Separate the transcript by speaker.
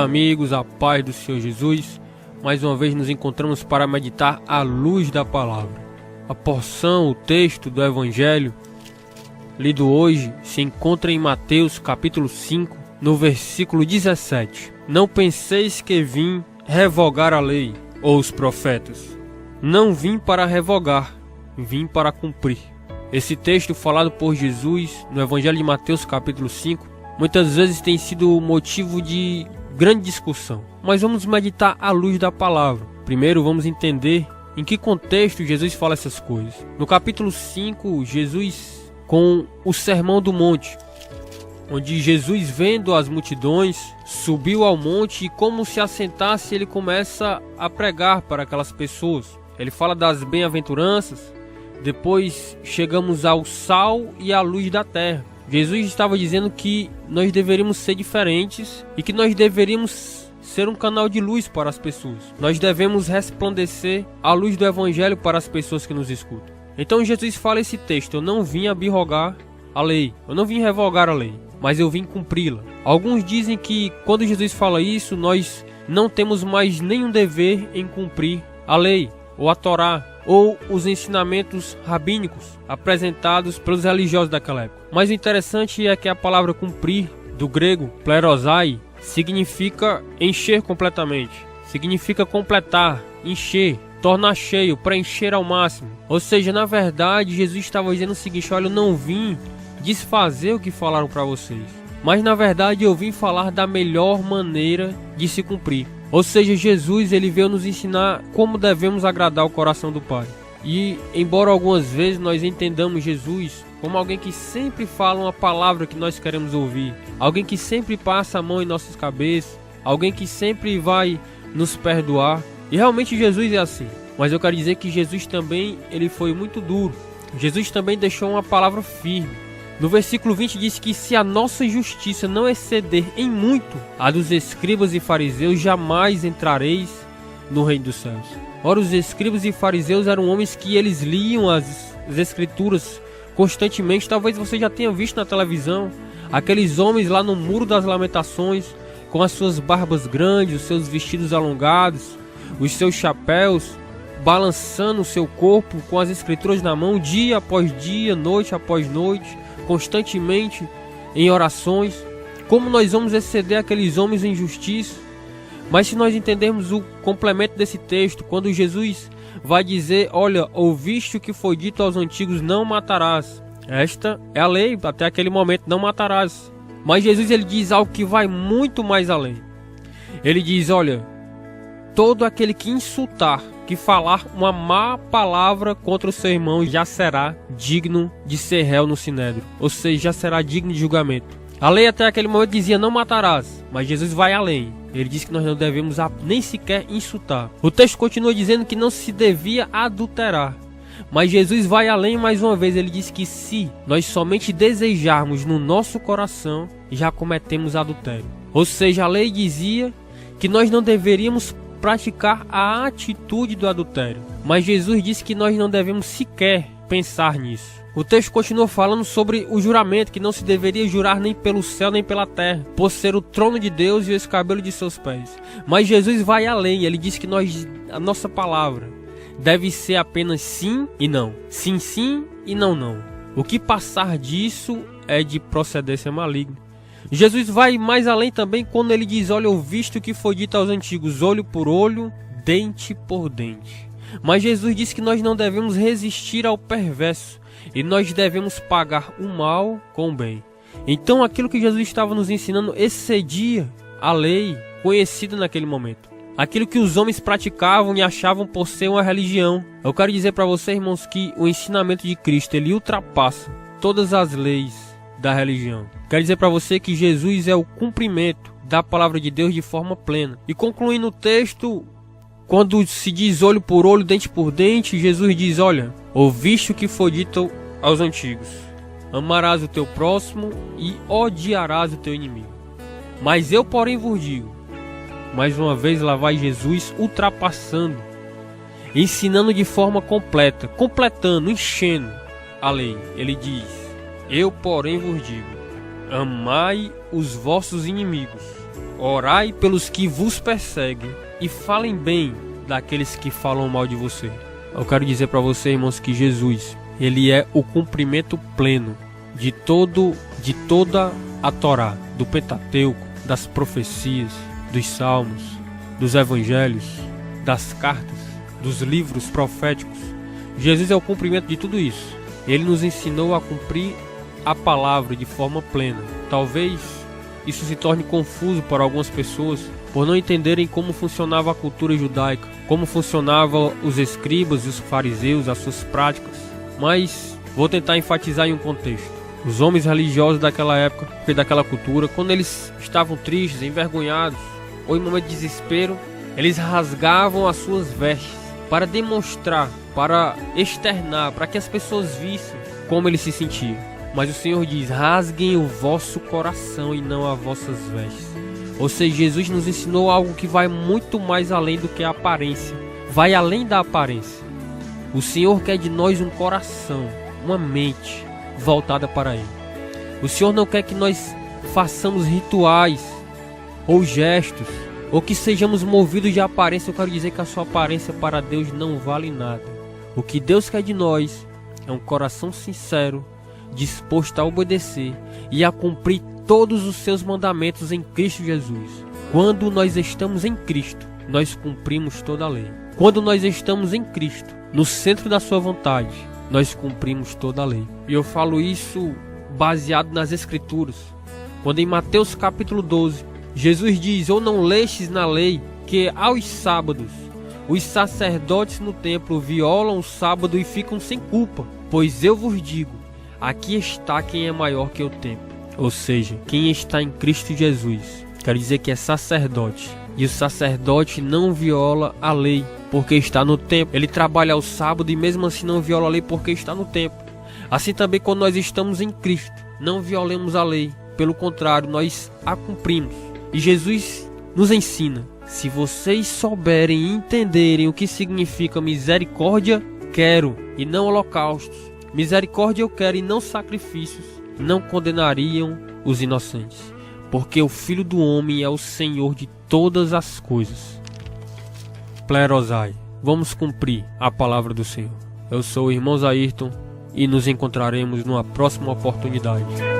Speaker 1: Olá amigos, a paz do Senhor Jesus. Mais uma vez nos encontramos para meditar à luz da palavra. A porção, o texto do Evangelho lido hoje se encontra em Mateus capítulo 5, no versículo 17. Não penseis que vim revogar a lei ou os profetas. Não vim para revogar, vim para cumprir. Esse texto falado por Jesus no Evangelho de Mateus capítulo 5 muitas vezes tem sido motivo de grande discussão, mas vamos meditar à luz da palavra. Primeiro vamos entender em que contexto Jesus fala essas coisas. No capítulo 5, Jesus com o Sermão do Monte, onde Jesus, vendo as multidões, subiu ao monte e como se assentasse, ele começa a pregar para aquelas pessoas. Ele fala das bem-aventuranças, depois chegamos ao sal e à luz da terra. Jesus estava dizendo que nós deveríamos ser diferentes e que nós deveríamos ser um canal de luz para as pessoas. Nós devemos resplandecer a luz do Evangelho para as pessoas que nos escutam. Então Jesus fala esse texto: eu não vim abrogar a lei, eu não vim revogar a lei, mas eu vim cumpri-la. Alguns dizem que quando Jesus fala isso, nós não temos mais nenhum dever em cumprir a lei, ou a Torá, ou os ensinamentos rabínicos apresentados pelos religiosos daquela época. Mas o interessante é que a palavra cumprir, do grego plerosai, significa encher completamente, significa completar, encher, tornar cheio, preencher ao máximo. Ou seja, na verdade, Jesus estava dizendo o seguinte: olha, eu não vim desfazer o que falaram para vocês, mas na verdade eu vim falar da melhor maneira de se cumprir. Ou seja, Jesus ele veio nos ensinar como devemos agradar o coração do Pai. E embora algumas vezes nós entendamos Jesus como alguém que sempre fala uma palavra que nós queremos ouvir, alguém que sempre passa a mão em nossas cabeças, alguém que sempre vai nos perdoar, e realmente Jesus é assim. Mas eu quero dizer que Jesus também ele foi muito duro. Jesus também deixou uma palavra firme. No versículo 20 diz que se a nossa justiça não exceder em muito a dos escribas e fariseus, jamais entrareis no reino dos céus. Ora, os escribas e fariseus eram homens que eles liam as escrituras constantemente. Talvez você já tenha visto na televisão aqueles homens lá no Muro das Lamentações, com as suas barbas grandes, os seus vestidos alongados, os seus chapéus, balançando o seu corpo com as escrituras na mão, dia após dia, noite após noite, constantemente em orações. Como nós vamos exceder aqueles homens em justiça? Mas se nós entendermos o complemento desse texto, quando Jesus vai dizer: olha, ouviste o que foi dito aos antigos, não matarás. Esta é a lei até aquele momento, não matarás. Mas Jesus ele diz algo que vai muito mais além. Ele diz: olha, todo aquele que insultar, que falar uma má palavra contra o seu irmão, já será digno de ser réu no sinédrio, ou seja, já será digno de julgamento. A lei até aquele momento dizia: não matarás, mas Jesus vai além. Ele diz que nós não devemos nem sequer insultar. O texto continua dizendo que não se devia adulterar, mas Jesus vai além mais uma vez. Ele diz que se nós somente desejarmos no nosso coração, já cometemos adultério. Ou seja, a lei dizia que nós não deveríamos praticar a atitude do adultério, mas Jesus disse que nós não devemos sequer pensar nisso. O texto continua falando sobre o juramento, que não se deveria jurar nem pelo céu nem pela terra, por ser o trono de Deus e o escabelo de seus pés. Mas Jesus vai além. Ele diz que a nossa palavra deve ser apenas sim e não, sim sim e não não. O que passar disso é de procedência maligna. Jesus vai mais além também quando ele diz: olha, ouviste o que foi dito aos antigos, olho por olho, dente por dente. Mas Jesus disse que nós não devemos resistir ao perverso e nós devemos pagar o mal com o bem. Então aquilo que Jesus estava nos ensinando excedia a lei conhecida naquele momento, aquilo que os homens praticavam e achavam por ser uma religião. Eu quero dizer para você, irmãos, que o ensinamento de Cristo ele ultrapassa todas as leis da religião. Quero dizer para você que Jesus é o cumprimento da palavra de Deus de forma plena. E concluindo o texto, quando se diz olho por olho, dente por dente, Jesus diz: olha, ouviste o que foi dito aos antigos, amarás o teu próximo e odiarás o teu inimigo. Mas eu, porém, vos digo. Mais uma vez lá vai Jesus ultrapassando, ensinando de forma completa, completando, enchendo a lei. Ele diz: eu, porém, vos digo, amai os vossos inimigos, Orai pelos que vos perseguem e falem bem daqueles que falam mal de você. Eu quero dizer para você, irmãos, que Jesus, ele é o cumprimento pleno de toda a Torá, do Pentateuco, das profecias, dos salmos, dos evangelhos, das cartas, dos livros proféticos. Jesus é o cumprimento de tudo isso. Ele nos ensinou a cumprir a palavra de forma plena. Talvez isso se torne confuso para algumas pessoas por não entenderem como funcionava a cultura judaica, como funcionavam os escribas e os fariseus, as suas práticas. Mas vou tentar enfatizar em um contexto. Os homens religiosos daquela época, daquela cultura, quando eles estavam tristes, envergonhados ou em momento de desespero, eles rasgavam as suas vestes para demonstrar, para externar, para que as pessoas vissem como eles se sentiam. Mas o Senhor diz: rasguem o vosso coração e não as vossas vestes. Ou seja, Jesus nos ensinou algo que vai muito mais além do que a aparência. Vai além da aparência. O Senhor quer de nós um coração, uma mente voltada para Ele. O Senhor não quer que nós façamos rituais ou gestos, ou que sejamos movidos de aparência. Eu quero dizer que a sua aparência para Deus não vale nada. O que Deus quer de nós é um coração sincero, disposto a obedecer e a cumprir todos os seus mandamentos em Cristo Jesus. Quando nós estamos em Cristo, nós cumprimos toda a lei. Quando nós estamos em Cristo, no centro da sua vontade, nós cumprimos toda a lei. E eu falo isso baseado nas Escrituras. Quando em Mateus capítulo 12, Jesus diz: ou não lestes na lei que aos sábados os sacerdotes no templo violam o sábado e ficam sem culpa? Pois eu vos digo, aqui está quem é maior que o templo. Ou seja, quem está em Cristo Jesus, quer dizer que é sacerdote. E o sacerdote não viola a lei porque está no templo. Ele trabalha ao sábado e mesmo assim não viola a lei porque está no templo. Assim também quando nós estamos em Cristo, não violemos a lei. Pelo contrário, nós a cumprimos. E Jesus nos ensina: se vocês souberem e entenderem o que significa misericórdia, quero e não holocaustos. Misericórdia eu quero e não sacrifícios. Não condenariam os inocentes, porque o Filho do Homem é o Senhor de todas as coisas. Plerosai, vamos cumprir a palavra do Senhor. Eu sou o irmão Ayrton e nos encontraremos numa próxima oportunidade.